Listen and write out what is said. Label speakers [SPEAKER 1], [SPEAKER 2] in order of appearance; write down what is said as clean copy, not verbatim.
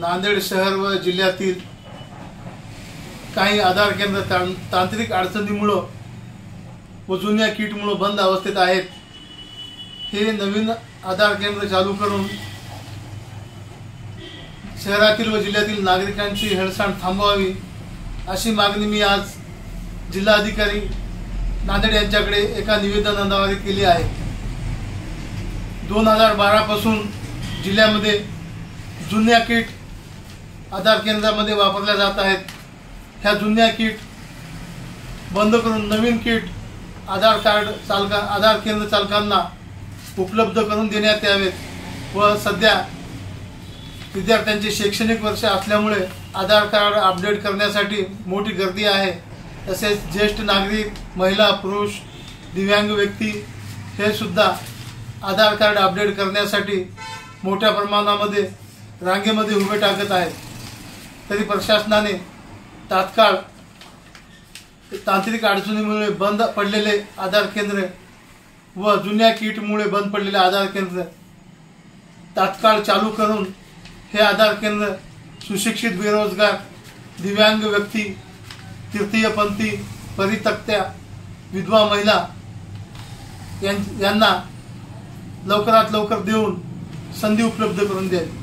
[SPEAKER 1] नांदेड शहर व जिल्ह्यातील काही आधार केंद्र तांत्रिक अडचणीमुळे व जुन्या किटमुळे बंद अवस्थेत आहेत। हे नवीन आधार केंद्र चालू करून शहरातील व जिल्ह्यातील नागरिकांची हेळसांड थांबवावी अशी मागणी मी आज जिल्हाधिकारी नांदेड यांच्याकडे एका निवेदनाद्वारे केली आहे। 2012 पासून जिल्ह्यामध्ये जुन्या किट आधार केंद्रामध्ये वापरल्या जात आहेत। ह्या जुन्या किट बंद करून नवीन किट आधार केंद्र चालकांना उपलब्ध करून देण्यात यावेत व सध्या विद्यार्थ्यांचे शैक्षणिक वर्ष असल्यामुळे आधार कार्ड अपडेट करण्यासाठी मोठी गर्दी आहे। तसेच ज्येष्ठ नागरिक, महिला, पुरुष, दिव्यांग व्यक्ती हे सुद्धा आधार कार्ड अपडेट करण्यासाठी मोठ्या प्रमाणामध्ये रांगेमध्ये उभे टाकत आहेत। तरी प्रशासनाने तात्काळ तांत्रिक अडचणीमुळे बंद पडलेले आधार केंद्र व जुन्या किटमुळे बंद पडलेले आधार केंद्र तात्काळ चालू करून हे आधार केंद्र सुशिक्षित, बेरोजगार, दिव्यांग व्यक्ती, तृतीयपंथी, परित्यक्त्या, विधवा महिला यांना लवकरात लवकर देऊन संधी उपलब्ध करून द्यावी।